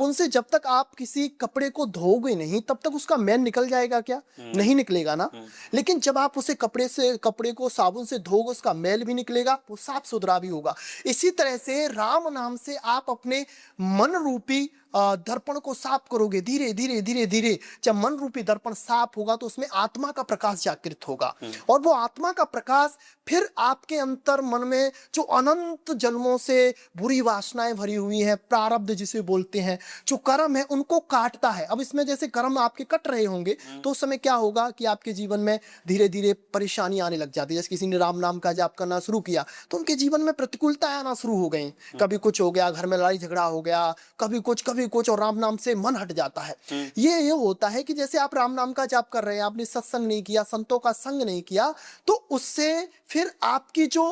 उनसे जब तक आप किसी कपड़े को धोगे नहीं तब तक उसका मैल निकल जाएगा क्या? नहीं निकलेगा ना। लेकिन जब आप उसे कपड़े को साबुन से धोगे उसका मैल भी निकलेगा, वो साफ सुथरा भी होगा। इसी तरह से राम नाम से आप अपने मन रूपी दर्पण को साफ करोगे धीरे धीरे धीरे धीरे। जब मन रूपी दर्पण साफ होगा तो उसमें आत्मा का प्रकाश जागृत होगा, और वो आत्मा का प्रकाश फिर आपके अंतर मन में जो अनंत जन्मों से बुरी वासनाएं भरी हुई हैं, प्रारब्ध जिसे बोलते हैं, जो कर्म है, उनको काटता है। अब इसमें जैसे कर्म आपके कट रहे होंगे तो उस समय क्या होगा कि आपके जीवन में धीरे धीरे परेशानी आने लग जाती है। जैसे किसी ने राम नाम का जाप करना शुरू किया तो उनके जीवन में प्रतिकूलताएं आना शुरू हो गई। कभी कुछ हो गया, घर में लड़ाई झगड़ा हो गया, कभी कुछ, और राम नाम से मन हट जाता है। ये होता है कि जैसे आप राम नाम का जाप कर रहे हैं, आपने सत्संग नहीं किया, संतों का संग नहीं किया, तो उससे फिर आपकी जो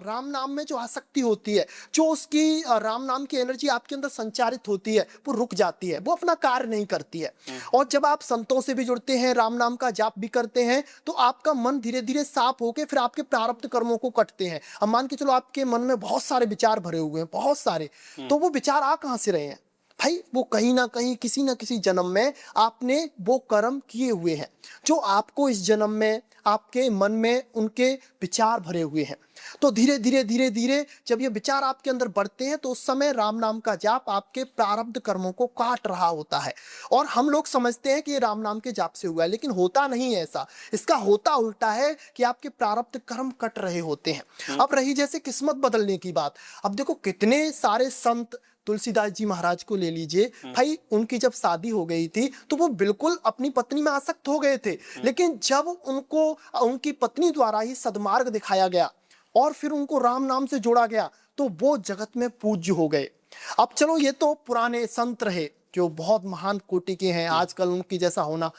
राम नाम में जो आसक्ति होती है, जो उसकी राम नाम की एनर्जी आपके अंदर संचारित होती है, वो रुक जाती है, वो अपना कार्य नहीं करती है। और जब आप संतों से भी जुड़ते हैं, राम नाम का जाप भी करते हैं, तो आपका मन धीरे धीरे साफ होकर फिर आपके प्रारब्ध कर्मों को कटते हैं। अब मान के चलो आपके मन में बहुत सारे विचार भरे हुए हैं, बहुत सारे, तो वो विचार आ कहां से रहे हैं भाई? वो कहीं ना कहीं किसी ना किसी जन्म में आपने वो कर्म किए हुए हैं, जो आपको इस जन्म में आपके मन में उनके विचार भरे हुए हैं। तो धीरे धीरे धीरे धीरे जब ये विचार आपके अंदर बढ़ते हैं तो उस समय राम नाम का जाप आपके प्रारब्ध कर्मों को काट रहा होता है। और हम लोग समझते हैं कि ये राम नाम के जाप से हुआ है, लेकिन होता नहीं है ऐसा। इसका होता उल्टा है कि आपके प्रारब्ध कर्म कट रहे होते हैं। अब रही जैसे किस्मत बदलने की बात, अब देखो कितने सारे संत, तुलसीदास जी महाराज को ले लीजिए भाई, उनकी जब शादी हो गई थी तो वो बिल्कुल अपनी पत्नी में आसक्त हो गए थे, लेकिन जब उनको उनकी पत्नी द्वारा ही सद्मार्ग दिखाया गया और फिर उनको राम नाम से जोड़ा गया तो वो जगत में पूज्य हो गए। अब चलो ये तो पुराने संत रहे जो बहुत महान कोटि के हैं, आजकल उनकी जैसा होना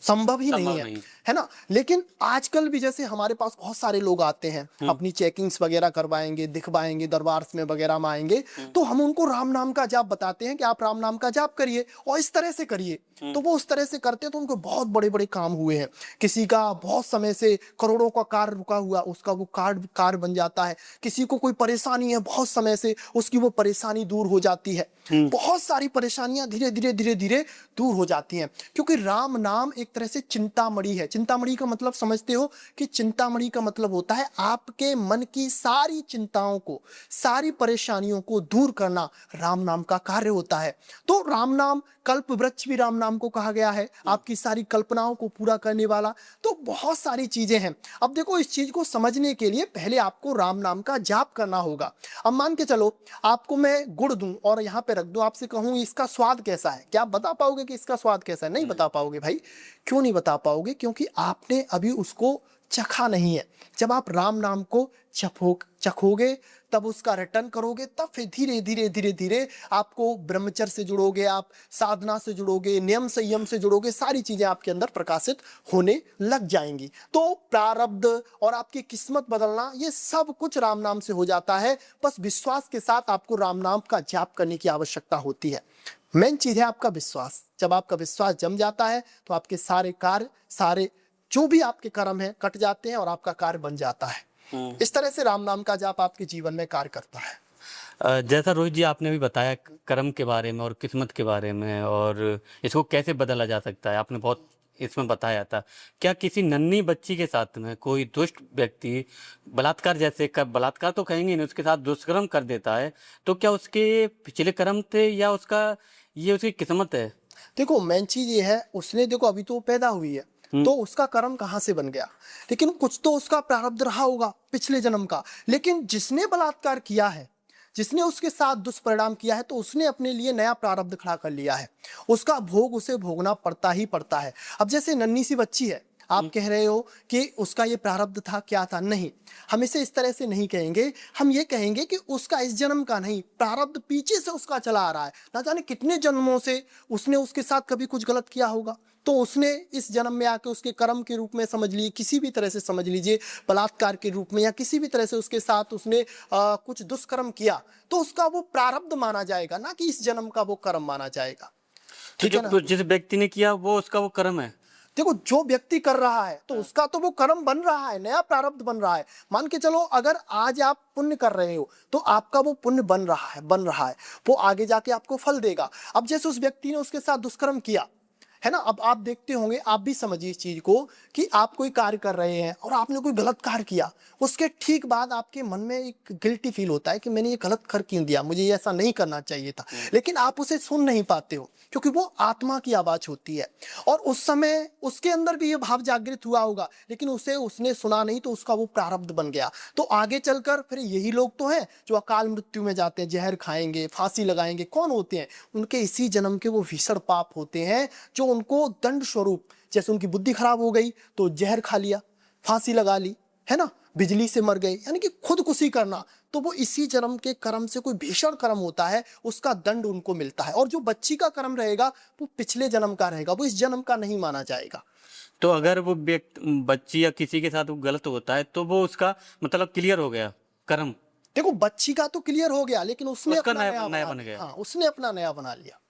संभव ही नहीं है ना। लेकिन आजकल भी जैसे हमारे पास बहुत सारे लोग आते हैं, अपनी चेकिंग्स वगैरह करवाएंगे, दिखवाएंगे, दरबार में वगैरह में आएंगे, तो हम उनको राम नाम का जाप बताते हैं कि आप राम नाम का जाप करिए और इस तरह से करिए। तो वो उस तरह से करते हैं तो उनको बहुत बड़े बड़े काम हुए हैं। किसी का बहुत समय से करोड़ों का कार्य रुका हुआ, उसका वो कार्य बन जाता है। किसी को कोई परेशानी है बहुत समय से, उसकी वो परेशानी दूर हो जाती है। बहुत सारी परेशानियां धीरे धीरे धीरे धीरे दूर हो जाती हैं, क्योंकि राम नाम एक तरह से चिंतामणि है। चिंतामणि का मतलब समझते हो कि चिंतामणि का मतलब होता है आपके मन की सारी चिंताओं को, सारी परेशानियों को दूर करना राम नाम का कार्य होता है। तो राम नाम, कल्प वृक्ष भी राम नाम को कहा गया है, आपकी सारी कल्पनाओं को पूरा करने वाला। तो बहुत सारी चीजें हैं। अब देखो इस चीज को समझने के लिए पहले आपको राम नाम का जाप करना होगा। अब मान के चलो आपको मैं गुड़ दूं और यहाँ पे रख दूं, आपसे कहूं इसका स्वाद कैसा है, क्या आप बता पाओगे कि इसका स्वाद कैसा है? नहीं बता पाओगे भाई। क्यों नहीं बता पाओगे? क्योंकि आपने अभी उसको चखा नहीं है। जब आप राम नाम को चखोगे तब उसका रिटर्न करोगे, तब फिर धीरे धीरे धीरे धीरे आपको ब्रह्मचर्य से जुड़ोगे, आप साधना से जुड़ोगे, नियम संयम से जुड़ोगे, सारी चीजें आपके अंदर प्रकाशित होने लग जाएंगी। तो प्रारब्ध और आपकी किस्मत बदलना ये सब कुछ राम नाम से हो जाता है। बस विश्वास के साथ आपको राम नाम का जाप करने की आवश्यकता होती है। मेन चीज है आपका विश्वास। जब आपका विश्वास जम जाता है तो आपके सारे कार्य, सारे जो भी आपके कर्म है कट जाते हैं और आपका कार्य बन जाता है। इस तरह से राम नाम का जाप आपके जीवन में कार्य करता है। जैसा रोहित जी आपने भी बताया कर्म के बारे में और किस्मत के बारे में, और इसको कैसे बदला जा सकता है, आपने बहुत इसमें बताया था। क्या किसी नन्ही बच्ची के साथ में कोई दुष्ट व्यक्ति बलात्कार, जैसे बलात्कार तो कहेंगे नहीं, उसके साथ दुष्कर्म कर देता है, तो क्या उसके पिछले कर्म थे या ये उसकी किस्मत है? देखो मेन चीज ये है, उसने देखो अभी तो वो पैदा हुई है तो उसका कर्म कहां से बन गया, लेकिन कुछ तो उसका प्रारब्ध रहा होगा पिछले जन्म का। लेकिन जिसने बलात्कार किया है, जिसने उसके साथ दुष्परिणाम किया है, तो उसने अपने लिए नया प्रारब्ध खड़ा कर लिया है। उसका भोग उसे भोगना पड़ता ही पड़ता है। अब जैसे नन्ही सी बच्ची है, आप कह रहे हो कि उसका ये प्रारब्ध था, क्या था? नहीं, हम इसे इस तरह से नहीं कहेंगे। हम ये कहेंगे कि उसका इस जन्म का नहीं, प्रारब्ध पीछे से उसका चला आ रहा है। ना जाने कितने जन्मों से उसने उसके साथ कभी कुछ गलत किया होगा, तो उसने इस जन्म में आके उसके कर्म के रूप में समझ लिए, किसी भी तरह से समझ लीजिए, बलात्कार के रूप में या किसी भी तरह से उसके साथ उसने कुछ दुष्कर्म किया, तो उसका वो प्रारब्ध माना जाएगा, ना कि इस जन्म का वो कर्म माना जाएगा। तो ठीक है ना? जो जिस व्यक्ति ने किया वो उसका वो कर्म है। देखो जो व्यक्ति कर रहा है तो उसका तो वो कर्म बन रहा है, नया प्रारब्ध बन रहा है। मान के चलो अगर आज आप पुण्य कर रहे हो तो आपका वो पुण्य बन रहा है, वो आगे जाके आपको फल देगा। अब जैसे उस व्यक्ति ने उसके साथ दुष्कर्म किया है ना, अब आप देखते होंगे, आप भी समझिए इस चीज को कि आप कोई कार्य कर रहे हैं और आपने कोई गलत कार्य किया, उसके ठीक बाद आपके मन में एक गिल्टी फील होता है कि मैंने ये गलत कर क्यों दिया, मुझे ये ऐसा नहीं करना चाहिए था, लेकिन आप उसे सुन नहीं पाते हो क्योंकि वो आत्मा की आवाज होती है। और उस समय उसके अंदर भी ये भाव जागृत हुआ होगा, लेकिन उसने सुना नहीं तो उसका वो प्रारब्ध बन गया। तो आगे चलकर फिर यही लोग तो हैं जो अकाल मृत्यु में जाते हैं, जहर खाएंगे, फांसी लगाएंगे। कौन होते हैं? उनके इसी जन्म के वो भीषण पाप होते हैं जो उनको दंड स्वरूप, जैसे उनकी बुद्धि खराब हो गई तो जहर खा लिया, फांसी लगा ली, है ना, बिजली से मर गए, यानी कि खुदकुशी करना, तो वो इसी जन्म के कर्म से कोई भीषण कर्म होता है, उसका दंड उनको मिलता है। और जो बच्ची का कर्म रहेगा वो पिछले जन्म का रहेगा, वो इस जन्म का नहीं माना जाएगा। तो अगर वो व्यक्ति, बच्ची या किसी के साथ वो गलत होता है तो वो उसका मतलब क्लियर हो गया कर्म, देखो बच्ची का तो क्लियर हो गया, लेकिन उसने उसका अपना नया नया बन गया। हाँ, उसने अपना नया बना लिया।